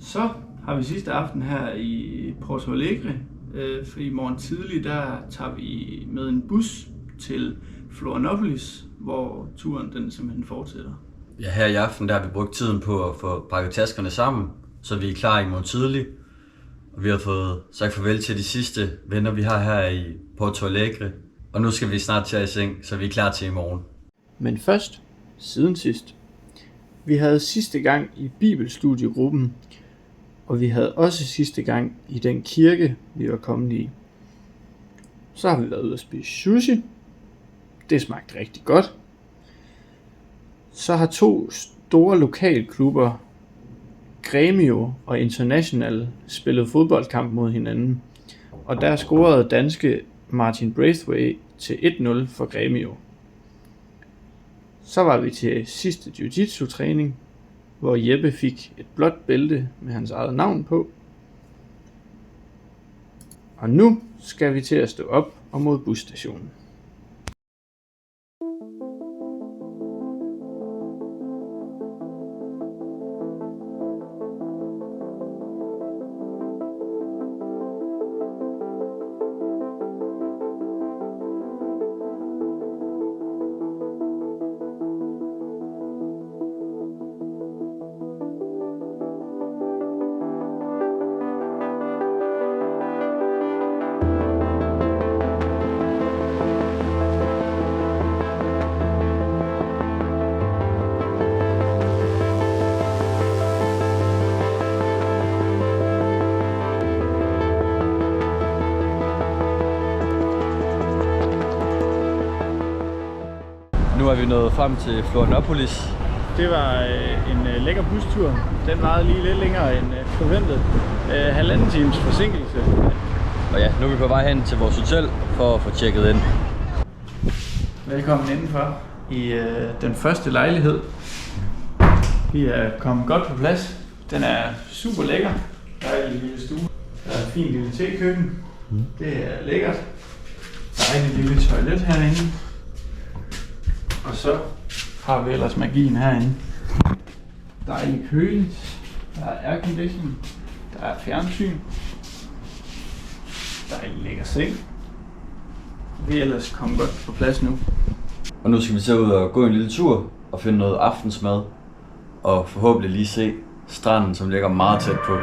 Så har vi sidste aften her i Porto Alegre. For i morgen tidlig, der tager vi med en bus til Florianópolis, hvor turen den simpelthen fortsætter. Ja, her i aften der har vi brugt tiden på at få pakket taskerne sammen, så vi er klar i morgen tidlig. Og vi har fået sagt farvel til de sidste venner, vi har her i Porto Alegre. Og nu skal vi snart tage i seng, så vi er klar til i morgen. Men først, siden sidst. Vi havde sidste gang i bibelstudiegruppen, og vi havde også sidste gang i den kirke, vi var kommet i. Så har vi været ude at spise sushi. Det smagte rigtig godt. Så har to store lokalklubber, Grêmio og International, spillet fodboldkamp mod hinanden. Og der scorede danske Martin Braithwaite til 1-0 for Grêmio. Så var vi til sidste jiu-jitsu træning, hvor Jeppe fik et blåt bælte med hans eget navn på. Og nu skal vi til at stå op og mod busstationen. Nu er vi nået frem til Florianópolis. Det var en lækker bustur. Den varede lige lidt længere end forventet. 1,5 times forsinkelse. Og ja, nu er vi på vej hen til vores hotel for at få tjekket ind. Velkommen indenfor i den første lejlighed. Vi er kommet godt på plads. Den er super lækker. Dejlig lille stue. Der er et fint lille tekøkken. Det er lækkert. Dejlig lille toilet herinde. Og så har vi ellers magien herinde. Dejlig køligt. Der er airconditioning. Der er fjernsyn. Dejlig lækker seng. Vi er ellers kommet godt på plads nu. Og nu skal vi så ud og gå en lille tur og finde noget aftensmad. Og forhåbentlig lige se stranden, som ligger meget tæt på.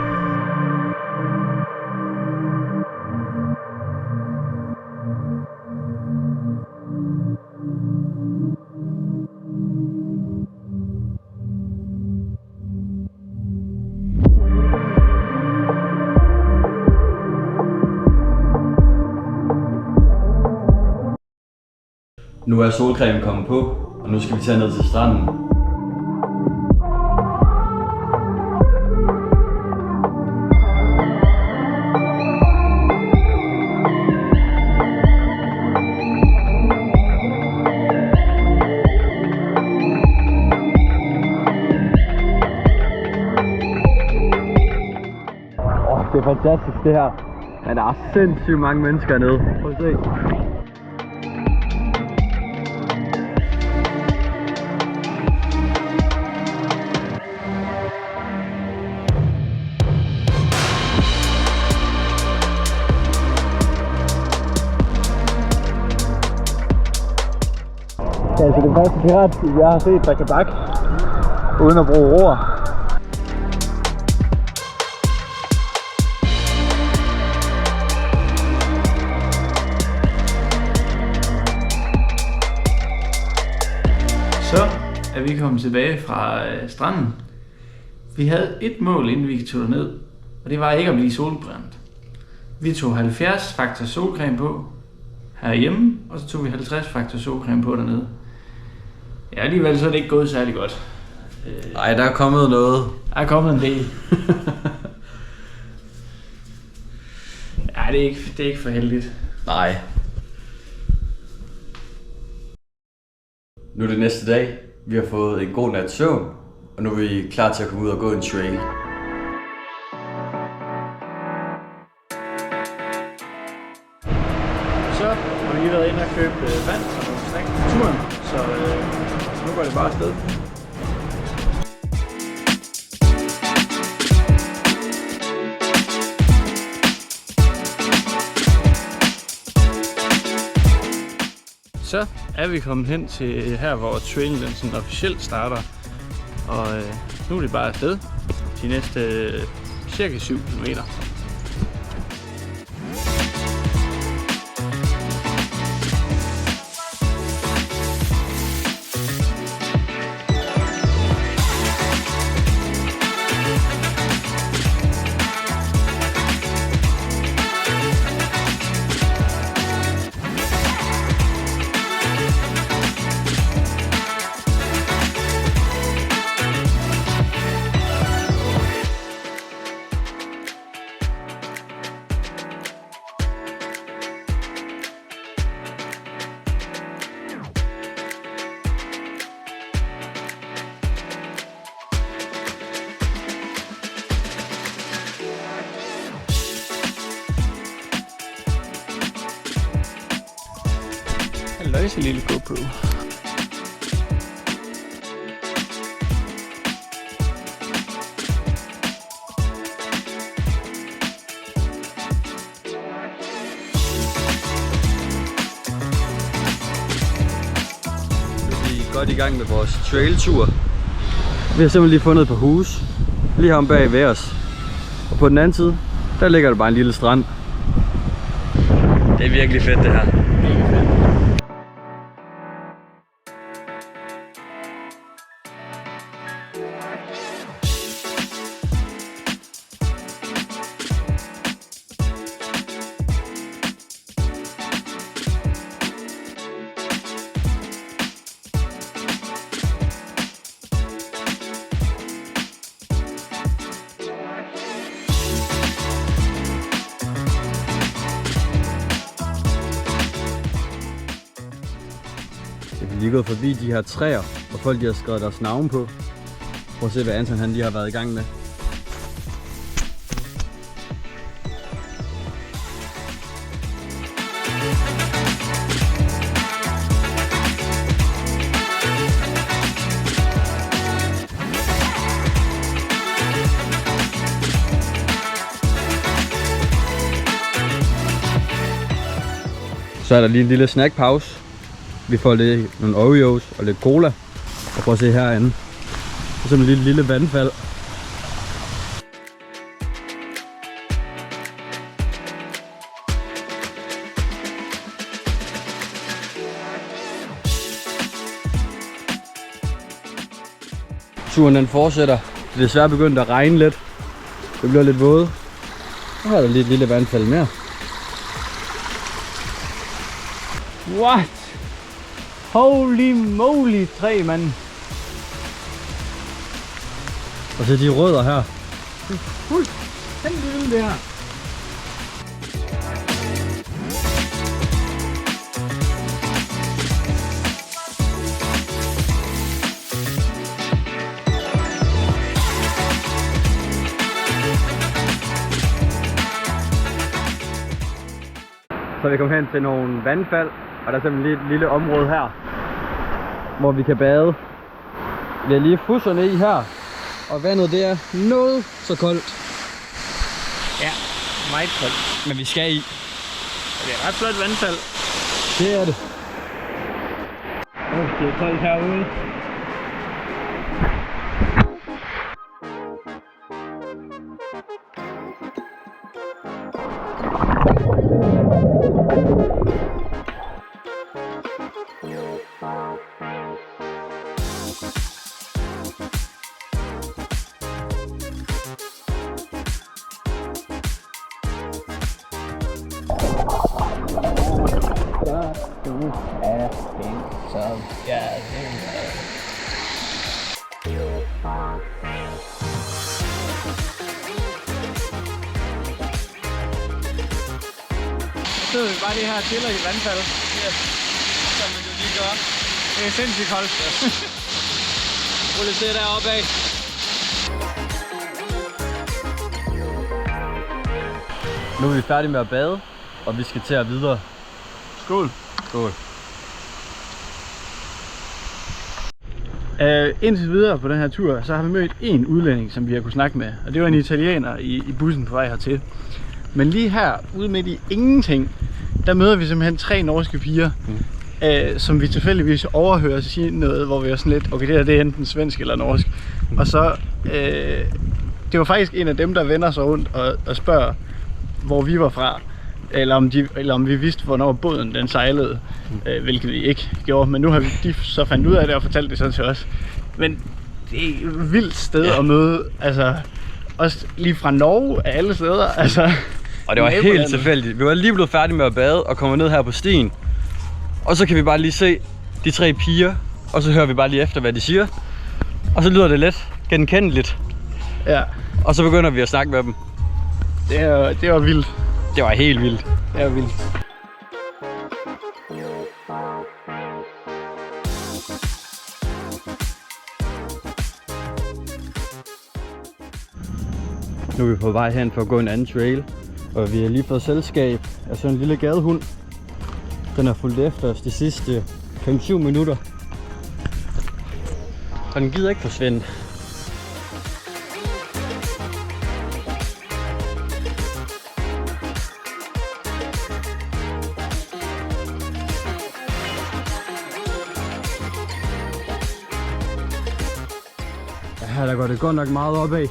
Nu er solcremen kommet på, og nu skal vi tage ned til stranden. Det er fantastisk det her. Men der er sindssygt mange mennesker nede. Prøv at se. Det er altså det første piratskib, jeg har set, der kan bakke uden at bruge roer. Så er vi kommet tilbage fra stranden. Vi havde et mål, inden vi tog ned, og det var ikke at blive solbrændt. Vi tog 70 faktor solcreme på herhjemme, og så tog vi 50 faktor solcreme på dernede. Ja, alligevel så er det ikke gået særlig godt. Nej, der er kommet noget. Der er kommet en del. Ja, det er ikke for heldigt. Nej. Nu er det næste dag. Vi har fået en god nat søvn, og nu er vi klar til at komme ud og gå en trail. Så har vi lige været inde og købe vand og nogle snack på turen, så nu går det bare afsted. Så er vi kommet hen til her, hvor trailen den sådan officielt starter. Og nu er det bare afsted de næste cirka 7 km. Løjse lille GoPro. Vi er godt i gang med vores trailtur. Vi har simpelthen lige fundet et par huse lige her bag ved os. Og på den anden side, der ligger der bare en lille strand. Det er virkelig fedt det her. Vi er lige gået forbi de her træer, hvor folk har skrevet deres navn på. Prøv at se, hvad Anton han lige har været i gang med. Så er der lige en lille snackpause. Vi får lidt nogle Oreos og lidt cola. Og prøv at se herinde. Det er sådan et lille vandfald. Turen den fortsætter. Det er desværre begyndt at regne lidt. Det bliver lidt våde. Nu er der lige et lille vandfald mere. What? Holy moly, 3 mand. Og så de rødder her. Fuldstændig vildt det her. Så vi kommer hen til nogle vandfald, og der er simpelthen lige et lille område her, hvor vi kan bade. Vi har lige fusserne i her, og vandet det er noget så koldt. Ja, meget koldt. Men vi skal i. Og det er et ret flot vandfald. Det er det. Det er koldt herude. Så er vi bare det her chiller i vandfald. Yes. Som man jo lige gør. Det er sindssygt koldt. Prøv lige at se deroppe af. Nu er vi færdige med at bade, og vi skal til at videre. Skål. Skål. Indtil videre på den her tur, så har vi mødt en udlænding, som vi har kunnet snakke med. Og det var en italiener i bussen på vej hertil. Men lige her, ude midt i ingenting, der møder vi simpelthen 3 norske piger. som vi tilfældigvis overhører sige noget, hvor vi er sådan lidt, okay, det er enten svensk eller norsk. Og så, det var faktisk en af dem, der vender sig rundt og spørger, hvor vi var fra. Eller om vi vidste, hvornår båden den sejlede, hvilket vi ikke gjorde. Men nu har de så fandt ud af det og fortalt det så til os. Men det er et vildt sted at møde, altså også lige fra Norge af alle steder. Altså, og det var helt tilfældigt. Vi var lige blevet færdige med at bade og kommer ned her på stien. Og så kan vi bare lige se de 3 piger, og så hører vi bare lige efter, hvad de siger. Og så lyder det lidt genkendeligt. Ja. Og så begynder vi at snakke med dem. Det var vildt. Det var helt vildt. Det var vildt. Nu er vi på vej hen for at gå en anden trail. Og vi har lige fået selskab af sådan en lille gadehund. Den har fulgt efter os de sidste 5-7 minutter. Og den gider ikke forsvinde. Her der går det godt nok meget opad.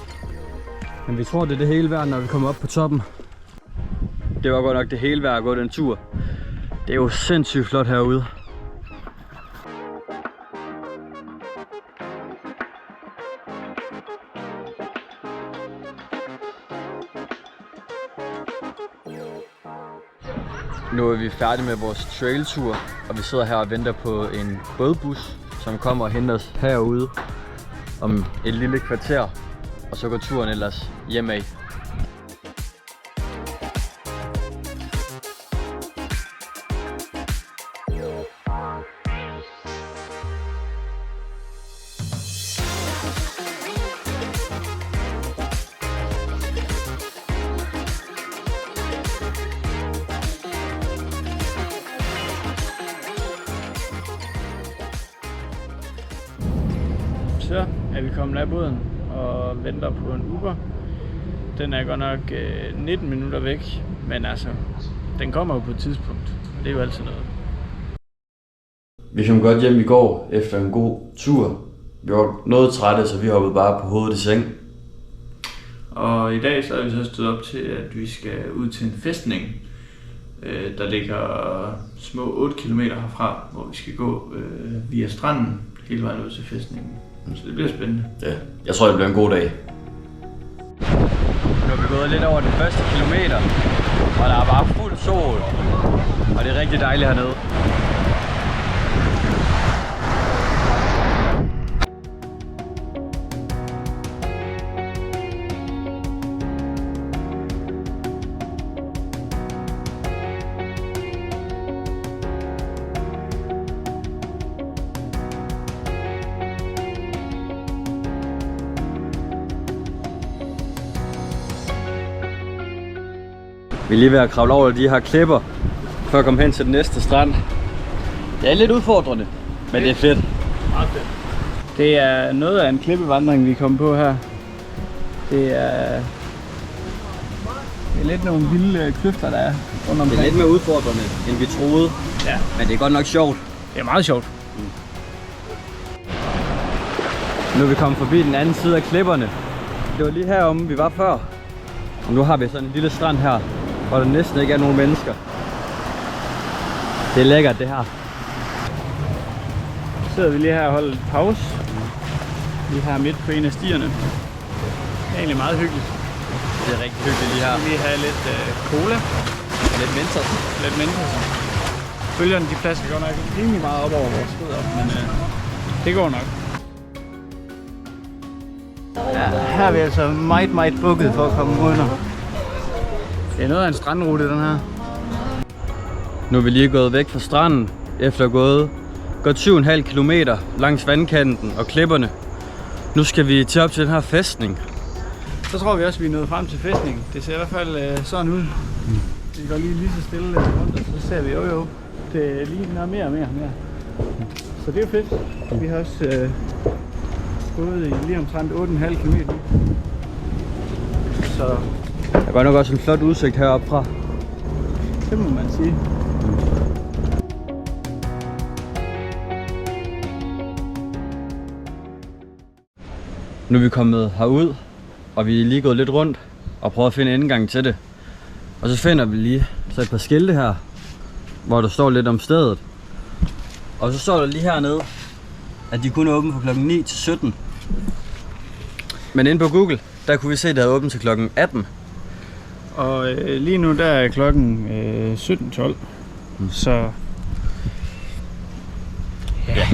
Men vi tror det er det hele værd, når vi kommer op på toppen. Det var godt nok det hele værd at gå den tur. Det er jo sindssygt flot herude. Nu er vi færdige med vores trailtur, og vi sidder her og venter på en bådbus, som kommer og henter os herude om et lille kvarter, og så går turen ellers hjemad. Så er vi kommet af båden og venter på en Uber. Den er godt nok 19 minutter væk, men altså, den kommer jo på et tidspunkt, og det er jo altid noget. Vi kom godt hjem i går efter en god tur. Vi var noget trætte, så vi hoppede bare på hovedet i seng. Og i dag så er vi så stået op til, at vi skal ud til en fæstning, der ligger små 8 km herfra, hvor vi skal gå via stranden hele vejen ud til fæstningen. Så det bliver spændende. Ja, jeg tror det bliver en god dag. Nu er vi gået lidt over den første kilometer, og der er bare fuld sol, og det er rigtig dejligt hernede. Vi er lige ved at kravle over de her klipper, for at komme hen til den næste strand. Det er lidt udfordrende, men det er fedt. Meget fedt. Det er noget af en klippevandring, vi er kommet på her. Det er lidt nogle vilde kløfter, der er rundt omkring. Det er lidt mere udfordrende, end vi troede, ja. Men det er godt nok sjovt. Det er meget sjovt. Nu er vi kommet forbi den anden side af klipperne. Det var lige heromme, vi var før. Og nu har vi sådan en lille strand her, hvor der næsten ikke er nogen mennesker. Det er lækkert det her. Så sidder vi lige her og holder lidt pause. Lige her midt på en af stierne. Det er egentlig meget hyggeligt. Det er rigtig hyggeligt lige her. Vi lige have lidt cola. Lidt Mentos. Lidt Mentos. Bølgerne de plasker godt nok rimelig meget op over vores fødder, men det går nok. Ja, her er vi altså meget bukket for at komme under. Det er noget af en strandrute, den her. Nu er vi lige gået væk fra stranden, efter at have gået 7,5 kilometer langs vandkanten og klipperne. Nu skal vi til op til den her fæstning. Så tror vi også, at vi er nået frem til fæstningen. Det ser i hvert fald sådan ud. Vi går lige så stille rundt, og så ser vi jo. Det ligner mere og mere. Så det er fedt. Vi har også gået i lige omtrent 8,5 km. Så der er godt nok også en flot udsigt heroppe fra. Det må man sige. Nu er vi kommet herud, og vi er lige gået lidt rundt og prøvet at finde indgang til det. Og så finder vi lige så et par skilte her, hvor der står lidt om stedet. Og så står der lige hernede, at de kun er åbne fra klokken 9 til 17. Men inde på Google, der kunne vi se, at det er åbent til klokken 18. Og lige nu der er klokken 17:12. Så ja.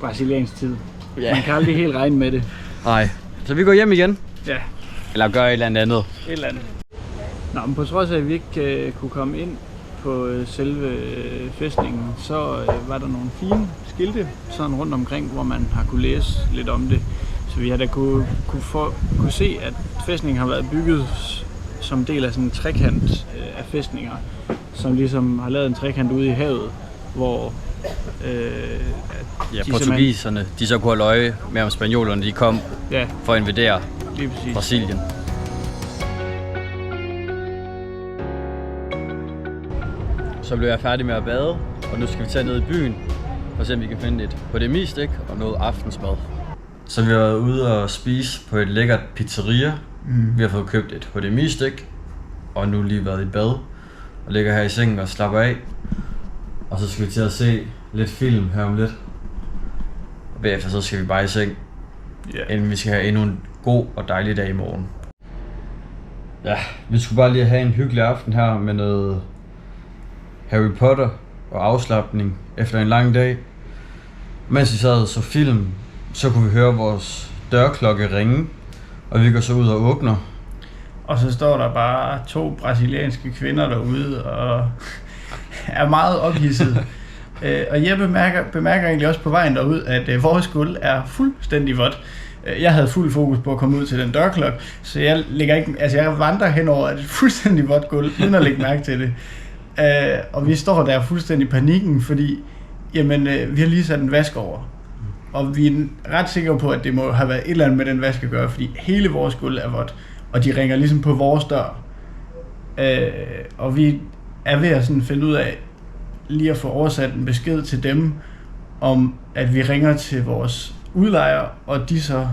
Brasiliansk tid. Ja. Man kan aldrig helt regne med det. Nej, så vi går hjem igen. Ja. Eller gør et eller andet. Et eller andet. Nå, men på trods af, at vi ikke kunne komme ind på selve fæstningen, så var der nogle fine skilte sådan rundt omkring, hvor man har kunne læse lidt om det. Så vi har da kunne se, at fæstningen har været bygget som del af sådan en trekant af fæstninger, som ligesom har lavet en trekant ude i havet, hvor portugiserne, de så kunne holde øje med, om spanjolerne de kom for at invadere Brasilien. Så blev jeg færdig med at bade, og nu skal vi tage ned i byen og se, om vi kan finde et HDMI-stik og noget aftensmad. Så vi har været ude og spise på et lækkert pizzeria. Vi har fået købt et HDMI-stik, og nu lige været i bad og ligger her i sengen og slapper af. Og så skal vi til at se lidt film her om lidt. Og bagefter så skal vi bare i seng, inden vi skal have endnu en god og dejlig dag i morgen. Ja, vi skulle bare lige have en hyggelig aften her med noget Harry Potter og afslapning efter en lang dag. Mens vi sad og så film, så kunne vi høre vores dørklokke ringe, og vi går så ud og åbner. Og så står der bare 2 brasilianske kvinder derude og er meget ophidset. Og jeg bemærker egentlig også på vejen derud, at vores gulv er fuldstændig vådt. Jeg havde fuld fokus på at komme ud til den dørklokke, så jeg vandrer henover et fuldstændig vådt gulv, uden at lægge mærke til det. Og vi står der fuldstændig i panikken, fordi vi har lige sat en vask over. Og vi er ret sikre på, at det må have været et eller andet med den vask at gøre, fordi hele vores gulv er vådt, og de ringer ligesom på vores dør. Og vi er ved at sådan finde ud af lige at få oversat en besked til dem, om at vi ringer til vores udlejer, og de så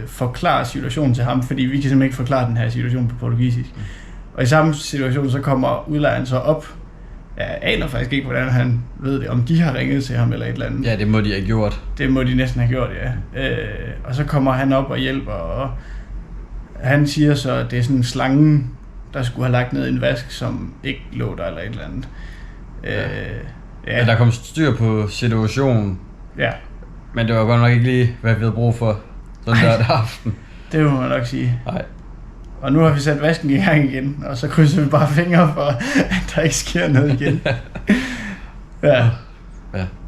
forklarer situationen til ham, fordi vi kan simpelthen ikke forklare den her situation på portugisisk. Og i samme situation, så kommer udlejeren så op. Jeg aner faktisk ikke, hvordan han ved det, om de har ringet til ham eller et eller andet. Ja, det må de have gjort. Det må de næsten have gjort, ja. Og så kommer han op og hjælper, og han siger så, at det er sådan en slange, der skulle have lagt ned i en vask, som ikke lå der eller et eller andet. Men der kom styr på situationen. Ja. Men det var godt nok ikke lige, hvad vi havde brug for sådan der aften. Det må man nok sige. Nej. Og nu har vi sat vasken i gang igen, og så krydser vi bare fingre for, at der ikke sker noget igen. Ja.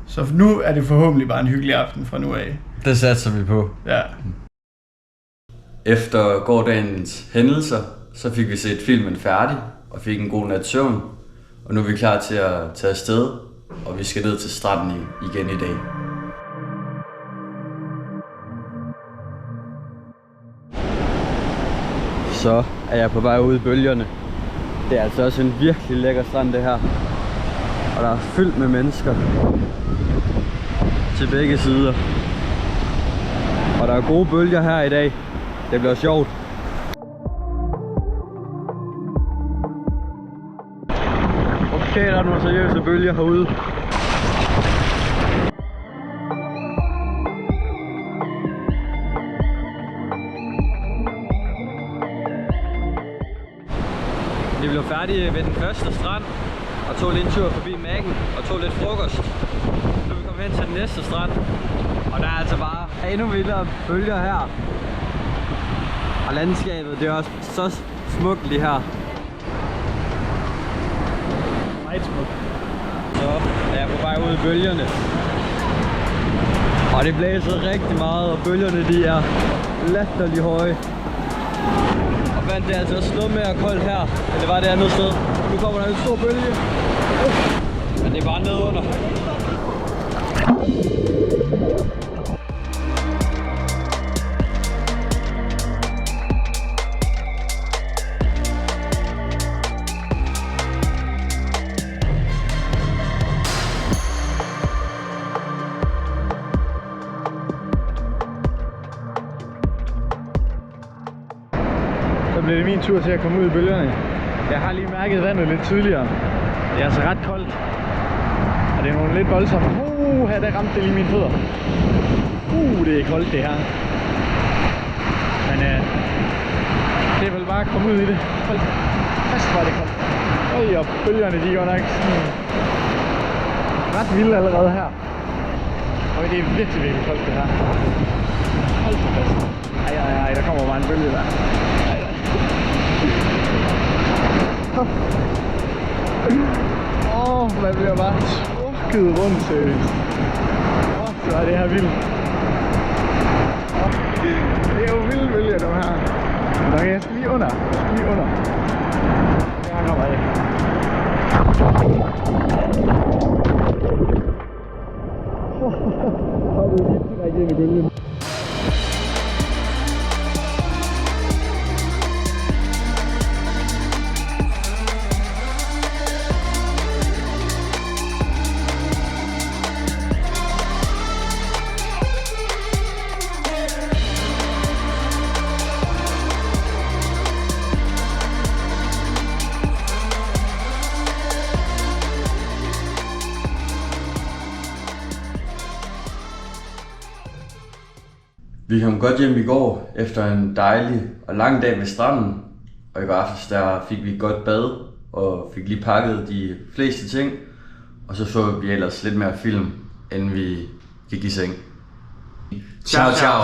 Så nu er det forhåbentlig bare en hyggelig aften fra nu af. Det satser vi på. Ja. Efter gårdagens hændelser, så fik vi set filmen færdig og fik en god nat søvn. Og nu er vi klar til at tage afsted, og vi skal ned til stranden igen i dag. Så er jeg på vej ud i bølgerne. Det er altså også en virkelig lækker strand det her. Og der er fyldt med mennesker til begge sider. Og der er gode bølger her i dag. Det bliver sjovt. Okay, der er nogle seriøse bølger herude. Vi blev færdige ved den første strand og tog lidt en tur forbi Mac'en og tog lidt frokost. Nu er vi kommet hen til den næste strand, og der er altså bare endnu vildere bølger her. Og landskabet, det er også så smukt lige her. Meget smukt. Så er jeg på vej ud i bølgerne. Og det blæser rigtig meget, og bølgerne de er latterligt høje. Og vandet det er altså også noget mere koldt her, end det var det andet sted. Nu kommer der en stor bølge. Men det er bare nede under. Så blev det min tur til at komme ud i bølgerne. Jeg har lige mærket vandet lidt tydeligere. Det er altså ret koldt. Og det er nogle lidt voldsomme. Her der ramte det lige mine fødder. Det er koldt det her. Men det er vel bare at komme ud i det. Hold fast, var det koldt. Og bølgerne de går nok sådan ret vilde allerede her. Og det er virkelig, virkelig koldt det her. Hold fast. Ej, der kommer bare en bølge der. Man bliver bare trukket rundt, seriøst. Så er det her vildt. Det er jo vildt bølger, de her. Okay, jeg skal lige under. Her kommer det. Det er lige direkte ind i bølgen. Vi kom godt hjem i går efter en dejlig og lang dag ved stranden, og i går aftes der fik vi et godt bad og fik lige pakket de fleste ting, og så vi ellers lidt mere film, inden vi gik i seng. Ciao, ciao!